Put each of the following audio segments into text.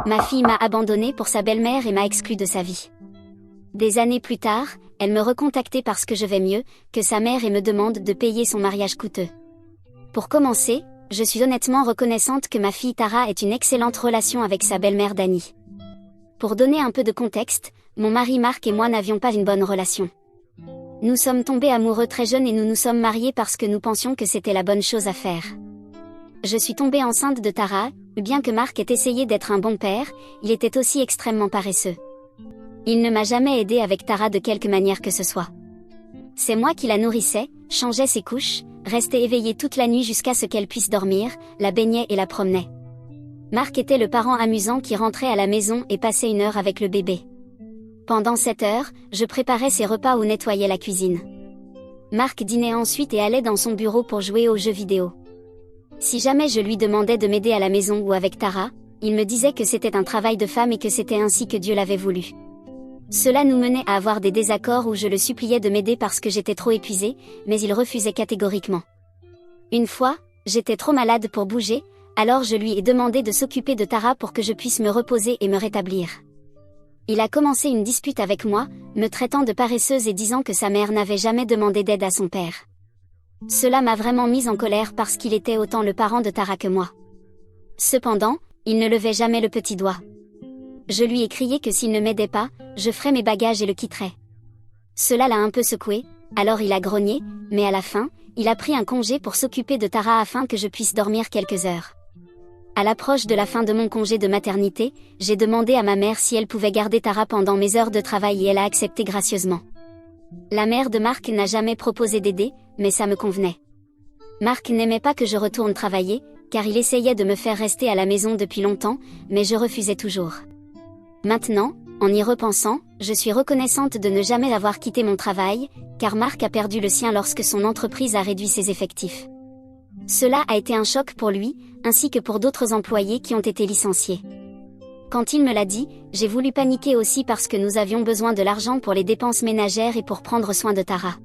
Ma fille m'a abandonnée pour sa belle-mère et m'a exclue de sa vie. Des années plus tard, elle me recontactait parce que je vais mieux que sa mère et me demande de payer son mariage coûteux. Pour commencer, je suis honnêtement reconnaissante que ma fille Tara ait une excellente relation avec sa belle-mère Dani. Pour donner un peu de contexte, mon mari Marc et moi n'avions pas une bonne relation. Nous sommes tombés amoureux très jeunes et nous nous sommes mariés parce que nous pensions que c'était la bonne chose à faire. Je suis tombée enceinte de Tara, bien que Marc ait essayé d'être un bon père, il était aussi extrêmement paresseux. Il ne m'a jamais aidé avec Tara de quelque manière que ce soit. C'est moi qui la nourrissais, changeais ses couches, restais éveillée toute la nuit jusqu'à ce qu'elle puisse dormir, la baignais et la promenais. Marc était le parent amusant qui rentrait à la maison et passait 1 heure avec le bébé. Pendant 7 heures, je préparais ses repas ou nettoyais la cuisine. Marc dînait ensuite et allait dans son bureau pour jouer aux jeux vidéo. Si jamais je lui demandais de m'aider à la maison ou avec Tara, il me disait que c'était un travail de femme et que c'était ainsi que Dieu l'avait voulu. Cela nous menait à avoir des désaccords où je le suppliais de m'aider parce que j'étais trop épuisée, mais il refusait catégoriquement. Une fois, j'étais trop malade pour bouger, alors je lui ai demandé de s'occuper de Tara pour que je puisse me reposer et me rétablir. Il a commencé une dispute avec moi, me traitant de paresseuse et disant que sa mère n'avait jamais demandé d'aide à son père. Cela m'a vraiment mise en colère parce qu'il était autant le parent de Tara que moi. Cependant, il ne levait jamais le petit doigt. Je lui ai crié que s'il ne m'aidait pas, je ferais mes bagages et le quitterais. Cela l'a un peu secoué, alors il a grogné, mais à la fin, il a pris un congé pour s'occuper de Tara afin que je puisse dormir quelques heures. À l'approche de la fin de mon congé de maternité, j'ai demandé à ma mère si elle pouvait garder Tara pendant mes heures de travail et elle a accepté gracieusement. La mère de Marc n'a jamais proposé d'aider, mais ça me convenait. Marc n'aimait pas que je retourne travailler, car il essayait de me faire rester à la maison depuis longtemps, mais je refusais toujours. Maintenant, en y repensant, je suis reconnaissante de ne jamais avoir quitté mon travail, car Marc a perdu le sien lorsque son entreprise a réduit ses effectifs. Cela a été un choc pour lui, ainsi que pour d'autres employés qui ont été licenciés. Quand il me l'a dit, j'ai voulu paniquer aussi parce que nous avions besoin de l'argent pour les dépenses ménagères et pour prendre soin de Tara.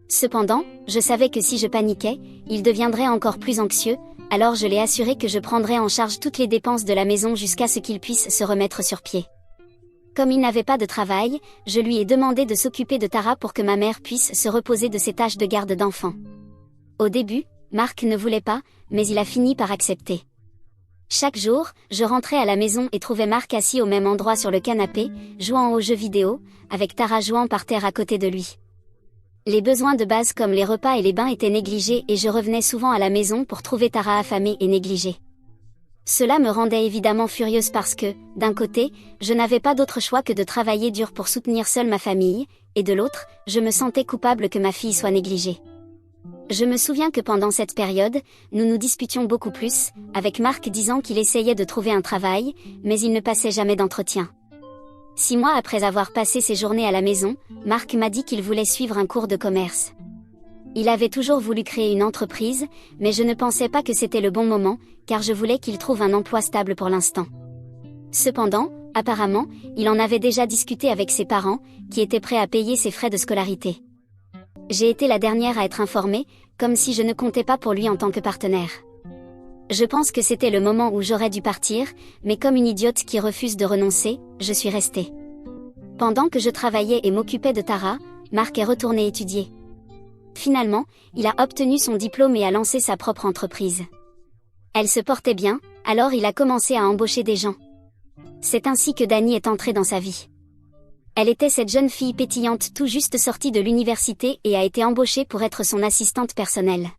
Cependant, je savais que si je paniquais, il deviendrait encore plus anxieux, alors je l'ai assuré que je prendrais en charge toutes les dépenses de la maison jusqu'à ce qu'il puisse se remettre sur pied. Comme il n'avait pas de travail, je lui ai demandé de s'occuper de Tara pour que ma mère puisse se reposer de ses tâches de garde d'enfant. Au début, Marc ne voulait pas, mais il a fini par accepter. Chaque jour, je rentrais à la maison et trouvais Marc assis au même endroit sur le canapé, jouant aux jeux vidéo, avec Tara jouant par terre à côté de lui. Les besoins de base comme les repas et les bains étaient négligés et je revenais souvent à la maison pour trouver Tara affamée et négligée. Cela me rendait évidemment furieuse parce que, d'un côté, je n'avais pas d'autre choix que de travailler dur pour soutenir seule ma famille, et de l'autre, je me sentais coupable que ma fille soit négligée. Je me souviens que pendant cette période, nous nous disputions beaucoup plus, avec Marc disant qu'il essayait de trouver un travail, mais il ne passait jamais d'entretien. 6 mois après avoir passé ses journées à la maison, Marc m'a dit qu'il voulait suivre un cours de commerce. Il avait toujours voulu créer une entreprise, mais je ne pensais pas que c'était le bon moment, car je voulais qu'il trouve un emploi stable pour l'instant. Cependant, apparemment, il en avait déjà discuté avec ses parents, qui étaient prêts à payer ses frais de scolarité. J'ai été la dernière à être informée, comme si je ne comptais pas pour lui en tant que partenaire. Je pense que c'était le moment où j'aurais dû partir, mais comme une idiote qui refuse de renoncer, je suis restée. Pendant que je travaillais et m'occupais de Tara, Marc est retourné étudier. Finalement, il a obtenu son diplôme et a lancé sa propre entreprise. Elle se portait bien, alors il a commencé à embaucher des gens. C'est ainsi que Dani est entrée dans sa vie. Elle était cette jeune fille pétillante tout juste sortie de l'université et a été embauchée pour être son assistante personnelle.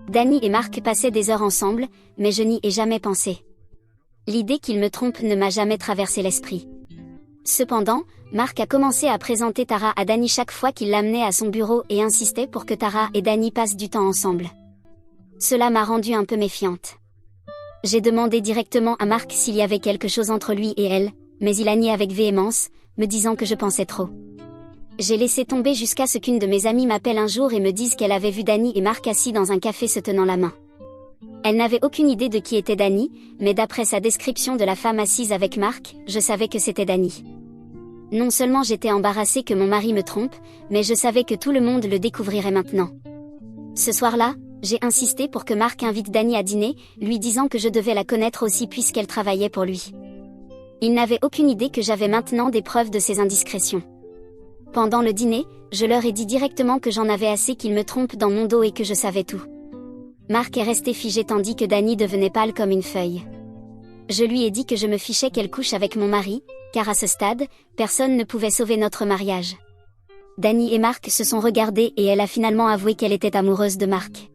Dani et Marc passaient des heures ensemble, mais je n'y ai jamais pensé. L'idée qu'il me trompe ne m'a jamais traversé l'esprit. Cependant, Marc a commencé à présenter Tara à Dani chaque fois qu'il l'amenait à son bureau et insistait pour que Tara et Dani passent du temps ensemble. Cela m'a rendue un peu méfiante. J'ai demandé directement à Marc s'il y avait quelque chose entre lui et elle, mais il a nié avec véhémence, me disant que je pensais trop. J'ai laissé tomber jusqu'à ce qu'une de mes amies m'appelle un jour et me dise qu'elle avait vu Dani et Marc assis dans un café se tenant la main. Elle n'avait aucune idée de qui était Dani, mais d'après sa description de la femme assise avec Marc, je savais que c'était Dani. Non seulement j'étais embarrassée que mon mari me trompe, mais je savais que tout le monde le découvrirait maintenant. Ce soir-là, j'ai insisté pour que Marc invite Dani à dîner, lui disant que je devais la connaître aussi puisqu'elle travaillait pour lui. Ils n'avaient aucune idée que j'avais maintenant des preuves de ces indiscrétions. Pendant le dîner, je leur ai dit directement que j'en avais assez qu'ils me trompent dans mon dos et que je savais tout. Marc est resté figé tandis que Dany devenait pâle comme une feuille. Je lui ai dit que je me fichais qu'elle couche avec mon mari, car à ce stade, personne ne pouvait sauver notre mariage. Dany et Marc se sont regardés et elle a finalement avoué qu'elle était amoureuse de Marc.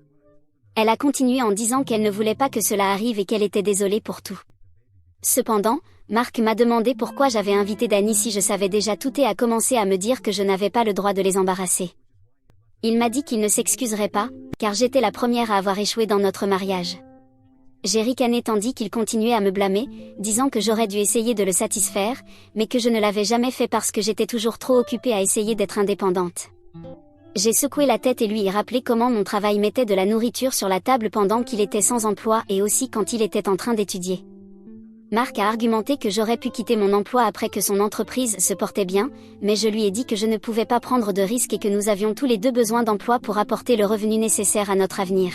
Elle a continué en disant qu'elle ne voulait pas que cela arrive et qu'elle était désolée pour tout. Cependant, Marc m'a demandé pourquoi j'avais invité Dany si je savais déjà tout et a commencé à me dire que je n'avais pas le droit de les embarrasser. Il m'a dit qu'il ne s'excuserait pas, car j'étais la première à avoir échoué dans notre mariage. J'ai ricané tandis qu'il continuait à me blâmer, disant que j'aurais dû essayer de le satisfaire, mais que je ne l'avais jamais fait parce que j'étais toujours trop occupée à essayer d'être indépendante. J'ai secoué la tête et lui ai rappelé comment mon travail mettait de la nourriture sur la table pendant qu'il était sans emploi et aussi quand il était en train d'étudier. Marc a argumenté que j'aurais pu quitter mon emploi après que son entreprise se portait bien, mais je lui ai dit que je ne pouvais pas prendre de risques et que nous avions tous les deux besoin d'emploi pour apporter le revenu nécessaire à notre avenir.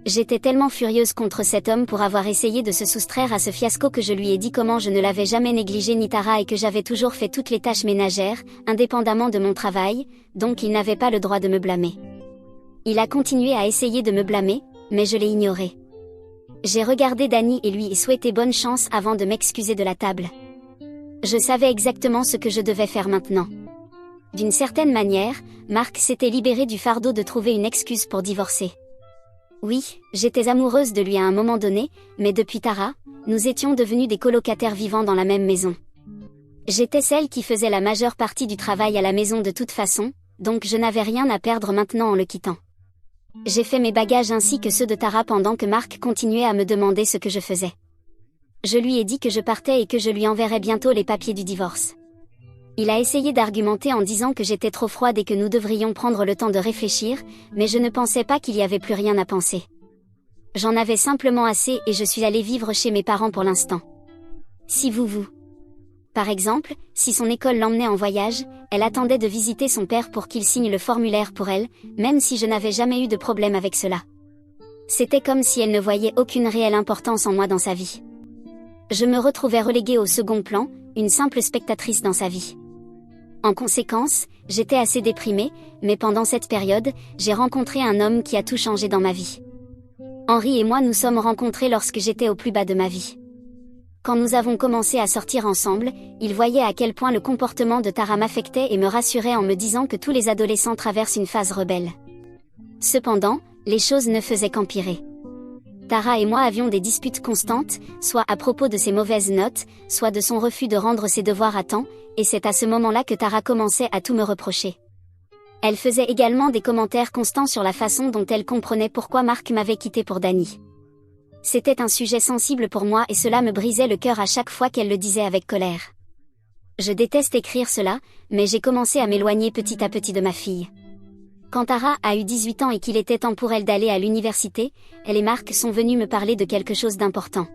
J'étais tellement furieuse contre cet homme pour avoir essayé de se soustraire à ce fiasco que je lui ai dit comment je ne l'avais jamais négligé ni Tara et que j'avais toujours fait toutes les tâches ménagères, indépendamment de mon travail, donc il n'avait pas le droit de me blâmer. Il a continué à essayer de me blâmer, mais je l'ai ignoré. J'ai regardé Dany et lui ai souhaité bonne chance avant de m'excuser de la table. Je savais exactement ce que je devais faire maintenant. D'une certaine manière, Marc s'était libéré du fardeau de trouver une excuse pour divorcer. Oui, j'étais amoureuse de lui à un moment donné, mais depuis Tara, nous étions devenus des colocataires vivant dans la même maison. J'étais celle qui faisait la majeure partie du travail à la maison de toute façon, donc je n'avais rien à perdre maintenant en le quittant. J'ai fait mes bagages ainsi que ceux de Tara pendant que Marc continuait à me demander ce que je faisais. Je lui ai dit que je partais et que je lui enverrais bientôt les papiers du divorce. Il a essayé d'argumenter en disant que j'étais trop froide et que nous devrions prendre le temps de réfléchir, mais je ne pensais pas qu'il y avait plus rien à penser. J'en avais simplement assez et je suis allée vivre chez mes parents pour l'instant. Si Par exemple, si son école l'emmenait en voyage, elle attendait de visiter son père pour qu'il signe le formulaire pour elle, même si je n'avais jamais eu de problème avec cela. C'était comme si elle ne voyait aucune réelle importance en moi dans sa vie. Je me retrouvais reléguée au second plan, une simple spectatrice dans sa vie. En conséquence, j'étais assez déprimée, mais pendant cette période, j'ai rencontré un homme qui a tout changé dans ma vie. Henri et moi nous sommes rencontrés lorsque j'étais au plus bas de ma vie. Quand nous avons commencé à sortir ensemble, il voyait à quel point le comportement de Tara m'affectait et me rassurait en me disant que tous les adolescents traversent une phase rebelle. Cependant, les choses ne faisaient qu'empirer. Tara et moi avions des disputes constantes, soit à propos de ses mauvaises notes, soit de son refus de rendre ses devoirs à temps, et c'est à ce moment-là que Tara commençait à tout me reprocher. Elle faisait également des commentaires constants sur la façon dont elle comprenait pourquoi Marc m'avait quitté pour Dany. C'était un sujet sensible pour moi et cela me brisait le cœur à chaque fois qu'elle le disait avec colère. Je déteste écrire cela, mais j'ai commencé à m'éloigner petit à petit de ma fille. Quand Tara a eu 18 ans et qu'il était temps pour elle d'aller à l'université, elle et Marc sont venus me parler de quelque chose d'important.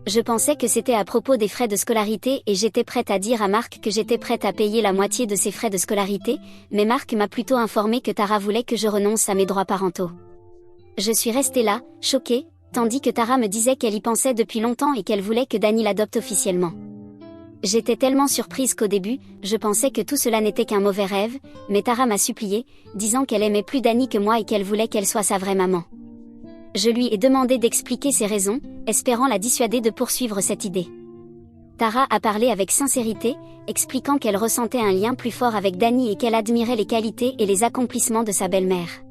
Je pensais que c'était à propos des frais de scolarité et j'étais prête à dire à Marc que j'étais prête à payer la moitié de ses frais de scolarité, mais Marc m'a plutôt informé que Tara voulait que je renonce à mes droits parentaux. Je suis restée là, choquée, tandis que Tara me disait qu'elle y pensait depuis longtemps et qu'elle voulait que Dany l'adopte officiellement. J'étais tellement surprise qu'au début, je pensais que tout cela n'était qu'un mauvais rêve, mais Tara m'a supplié, disant qu'elle aimait plus Dany que moi et qu'elle voulait qu'elle soit sa vraie maman. Je lui ai demandé d'expliquer ses raisons, espérant la dissuader de poursuivre cette idée. Tara a parlé avec sincérité, expliquant qu'elle ressentait un lien plus fort avec Dany et qu'elle admirait les qualités et les accomplissements de sa belle-mère.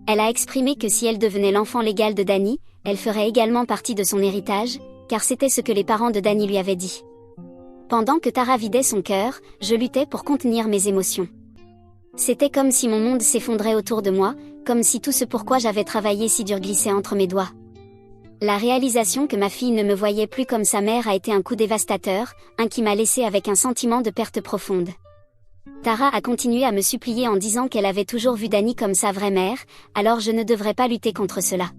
Elle a exprimé que si elle devenait l'enfant légal de Dany, elle ferait également partie de son héritage, car c'était ce que les parents de Dany lui avaient dit. Pendant que Tara vidait son cœur, je luttais pour contenir mes émotions. C'était comme si mon monde s'effondrait autour de moi, comme si tout ce pourquoi j'avais travaillé si dur glissait entre mes doigts. La réalisation que ma fille ne me voyait plus comme sa mère a été un coup dévastateur, un qui m'a laissé avec un sentiment de perte profonde. Tara a continué à me supplier en disant qu'elle avait toujours vu Dany comme sa vraie mère, alors je ne devrais pas lutter contre cela.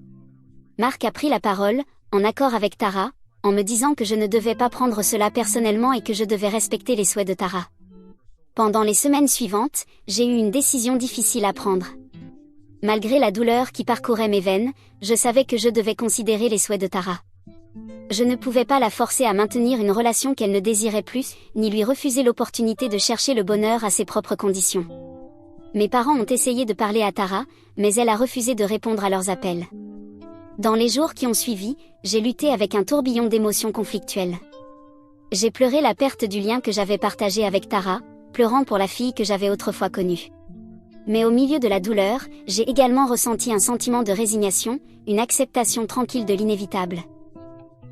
Marc a pris la parole, en accord avec Tara, en me disant que je ne devais pas prendre cela personnellement et que je devais respecter les souhaits de Tara. Pendant les semaines suivantes, j'ai eu une décision difficile à prendre. Malgré la douleur qui parcourait mes veines, je savais que je devais considérer les souhaits de Tara. Je ne pouvais pas la forcer à maintenir une relation qu'elle ne désirait plus, ni lui refuser l'opportunité de chercher le bonheur à ses propres conditions. Mes parents ont essayé de parler à Tara, mais elle a refusé de répondre à leurs appels. Dans les jours qui ont suivi, j'ai lutté avec un tourbillon d'émotions conflictuelles. J'ai pleuré la perte du lien que j'avais partagé avec Tara, pleurant pour la fille que j'avais autrefois connue. Mais au milieu de la douleur, j'ai également ressenti un sentiment de résignation, une acceptation tranquille de l'inévitable.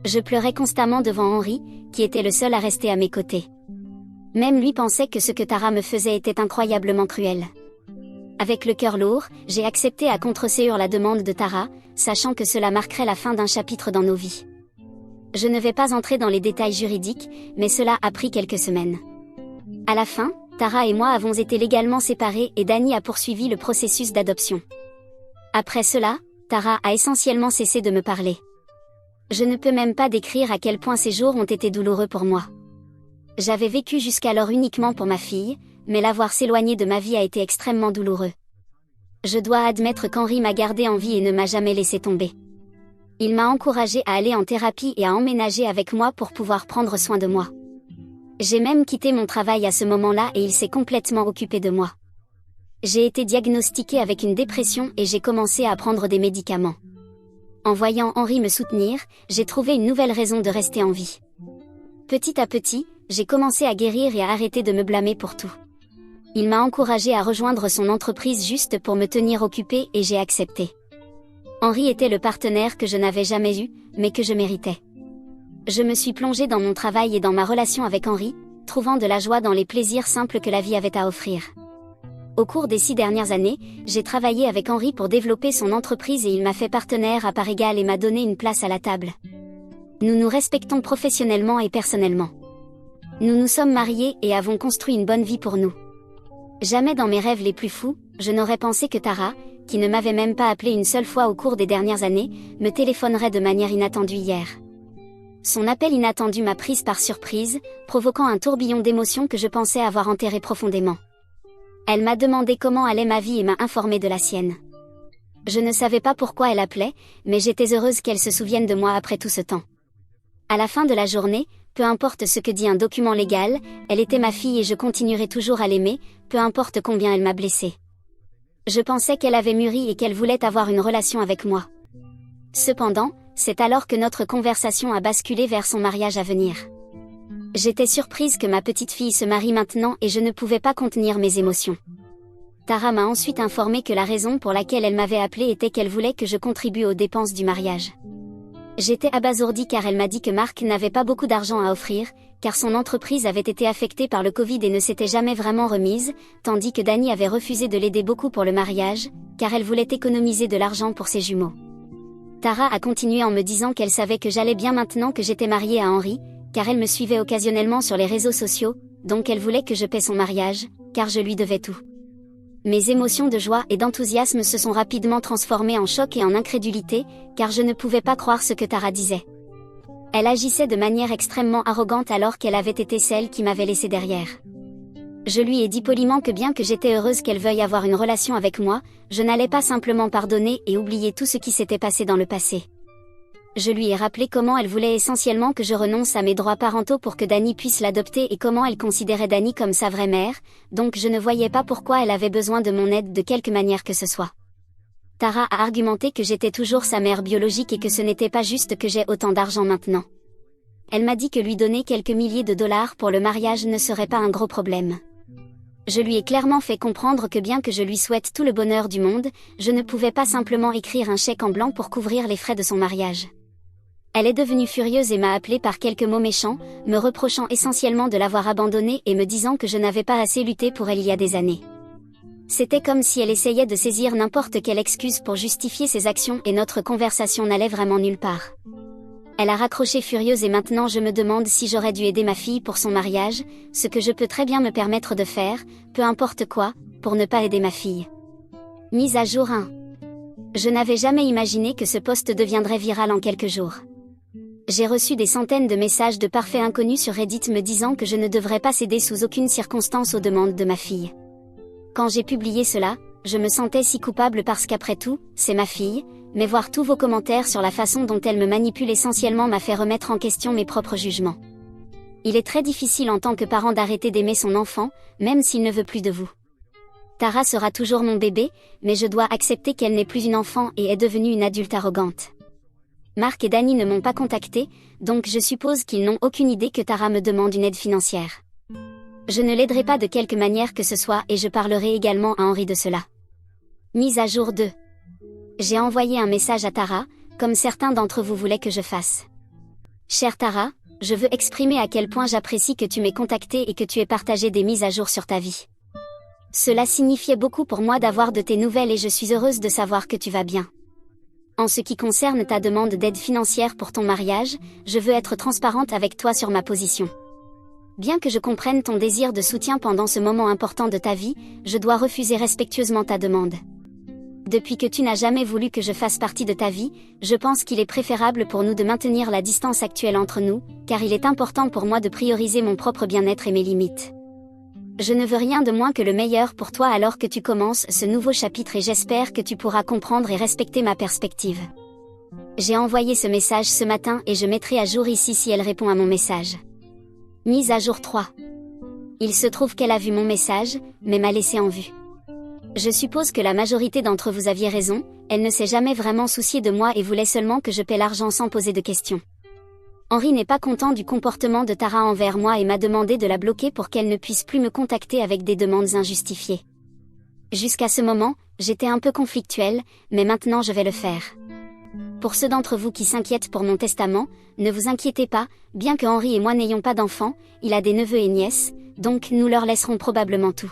Je pleurais constamment devant Henri, qui était le seul à rester à mes côtés. Même lui pensait que ce que Tara me faisait était incroyablement cruel. Avec le cœur lourd, j'ai accepté à contre-ségur la demande de Tara, sachant que cela marquerait la fin d'un chapitre dans nos vies. Je ne vais pas entrer dans les détails juridiques, mais cela a pris quelques semaines. À la fin, Tara et moi avons été légalement séparés et Dany a poursuivi le processus d'adoption. Après cela, Tara a essentiellement cessé de me parler. Je ne peux même pas décrire à quel point ces jours ont été douloureux pour moi. J'avais vécu jusqu'alors uniquement pour ma fille, mais la voir s'éloigner de ma vie a été extrêmement douloureux. Je dois admettre qu'Henri m'a gardé en vie et ne m'a jamais laissé tomber. Il m'a encouragé à aller en thérapie et à emménager avec moi pour pouvoir prendre soin de moi. J'ai même quitté mon travail à ce moment-là et il s'est complètement occupé de moi. J'ai été diagnostiquée avec une dépression et j'ai commencé à prendre des médicaments. En voyant Henri me soutenir, j'ai trouvé une nouvelle raison de rester en vie. Petit à petit, j'ai commencé à guérir et à arrêter de me blâmer pour tout. Il m'a encouragé à rejoindre son entreprise juste pour me tenir occupée et j'ai accepté. Henri était le partenaire que je n'avais jamais eu, mais que je méritais. Je me suis plongée dans mon travail et dans ma relation avec Henri, trouvant de la joie dans les plaisirs simples que la vie avait à offrir. Au cours des 6 dernières années, j'ai travaillé avec Henri pour développer son entreprise et il m'a fait partenaire à part égale et m'a donné une place à la table. Nous nous respectons professionnellement et personnellement. Nous nous sommes mariés et avons construit une bonne vie pour nous. Jamais dans mes rêves les plus fous, je n'aurais pensé que Tara, qui ne m'avait même pas appelé une seule fois au cours des dernières années, me téléphonerait de manière inattendue hier. Son appel inattendu m'a prise par surprise, provoquant un tourbillon d'émotions que je pensais avoir enterré profondément. Elle m'a demandé comment allait ma vie et m'a informé de la sienne. Je ne savais pas pourquoi elle appelait, mais j'étais heureuse qu'elle se souvienne de moi après tout ce temps. À la fin de la journée, peu importe ce que dit un document légal, elle était ma fille et je continuerai toujours à l'aimer, peu importe combien elle m'a blessée. Je pensais qu'elle avait mûri et qu'elle voulait avoir une relation avec moi. Cependant, c'est alors que notre conversation a basculé vers son mariage à venir. J'étais surprise que ma petite fille se marie maintenant et je ne pouvais pas contenir mes émotions. Tara m'a ensuite informé que la raison pour laquelle elle m'avait appelée était qu'elle voulait que je contribue aux dépenses du mariage. J'étais abasourdie car elle m'a dit que Marc n'avait pas beaucoup d'argent à offrir, car son entreprise avait été affectée par le Covid et ne s'était jamais vraiment remise, tandis que Dany avait refusé de l'aider beaucoup pour le mariage, car elle voulait économiser de l'argent pour ses jumeaux. Tara a continué en me disant qu'elle savait que j'allais bien maintenant que j'étais mariée à Henri, car elle me suivait occasionnellement sur les réseaux sociaux, donc elle voulait que je paie son mariage, car je lui devais tout. Mes émotions de joie et d'enthousiasme se sont rapidement transformées en choc et en incrédulité, car je ne pouvais pas croire ce que Tara disait. Elle agissait de manière extrêmement arrogante alors qu'elle avait été celle qui m'avait laissé derrière. Je lui ai dit poliment que bien que j'étais heureuse qu'elle veuille avoir une relation avec moi, je n'allais pas simplement pardonner et oublier tout ce qui s'était passé dans le passé. Je lui ai rappelé comment elle voulait essentiellement que je renonce à mes droits parentaux pour que Dany puisse l'adopter et comment elle considérait Dany comme sa vraie mère, donc je ne voyais pas pourquoi elle avait besoin de mon aide de quelque manière que ce soit. Tara a argumenté que j'étais toujours sa mère biologique et que ce n'était pas juste que j'ai autant d'argent maintenant. Elle m'a dit que lui donner quelques milliers de dollars pour le mariage ne serait pas un gros problème. Je lui ai clairement fait comprendre que bien que je lui souhaite tout le bonheur du monde, je ne pouvais pas simplement écrire un chèque en blanc pour couvrir les frais de son mariage. Elle est devenue furieuse et m'a appelé par quelques mots méchants, me reprochant essentiellement de l'avoir abandonnée et me disant que je n'avais pas assez lutté pour elle il y a des années. C'était comme si elle essayait de saisir n'importe quelle excuse pour justifier ses actions et notre conversation n'allait vraiment nulle part. Elle a raccroché furieuse et maintenant je me demande si j'aurais dû aider ma fille pour son mariage, ce que je peux très bien me permettre de faire, peu importe quoi, pour ne pas aider ma fille. Mise à jour 1. Je n'avais jamais imaginé que ce post deviendrait viral en quelques jours. J'ai reçu des centaines de messages de parfaits inconnus sur Reddit me disant que je ne devrais pas céder sous aucune circonstance aux demandes de ma fille. Quand j'ai publié cela, je me sentais si coupable parce qu'après tout, c'est ma fille, mais voir tous vos commentaires sur la façon dont elle me manipule essentiellement m'a fait remettre en question mes propres jugements. Il est très difficile en tant que parent d'arrêter d'aimer son enfant, même s'il ne veut plus de vous. Tara sera toujours mon bébé, mais je dois accepter qu'elle n'est plus une enfant et est devenue une adulte arrogante. Marc et Danny ne m'ont pas contacté, donc je suppose qu'ils n'ont aucune idée que Tara me demande une aide financière. Je ne l'aiderai pas de quelque manière que ce soit et je parlerai également à Henri de cela. Mise à jour 2. J'ai envoyé un message à Tara, comme certains d'entre vous voulaient que je fasse. Chère Tara, je veux exprimer à quel point j'apprécie que tu m'aies contacté et que tu aies partagé des mises à jour sur ta vie. Cela signifiait beaucoup pour moi d'avoir de tes nouvelles et je suis heureuse de savoir que tu vas bien. En ce qui concerne ta demande d'aide financière pour ton mariage, je veux être transparente avec toi sur ma position. Bien que je comprenne ton désir de soutien pendant ce moment important de ta vie, je dois refuser respectueusement ta demande. Depuis que tu n'as jamais voulu que je fasse partie de ta vie, je pense qu'il est préférable pour nous de maintenir la distance actuelle entre nous, car il est important pour moi de prioriser mon propre bien-être et mes limites. Je ne veux rien de moins que le meilleur pour toi alors que tu commences ce nouveau chapitre et j'espère que tu pourras comprendre et respecter ma perspective. J'ai envoyé ce message ce matin et je mettrai à jour ici si elle répond à mon message. Mise à jour 3. Il se trouve qu'elle a vu mon message, mais m'a laissé en vue. Je suppose que la majorité d'entre vous aviez raison, elle ne s'est jamais vraiment souciée de moi et voulait seulement que je paie l'argent sans poser de questions. Henri n'est pas content du comportement de Tara envers moi et m'a demandé de la bloquer pour qu'elle ne puisse plus me contacter avec des demandes injustifiées. Jusqu'à ce moment, j'étais un peu conflictuelle, mais maintenant je vais le faire. Pour ceux d'entre vous qui s'inquiètent pour mon testament, ne vous inquiétez pas, bien que Henri et moi n'ayons pas d'enfants, il a des neveux et nièces, donc nous leur laisserons probablement tout.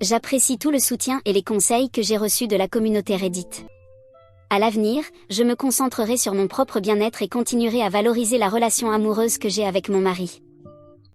J'apprécie tout le soutien et les conseils que j'ai reçus de la communauté Reddit. À l'avenir, je me concentrerai sur mon propre bien-être et continuerai à valoriser la relation amoureuse que j'ai avec mon mari.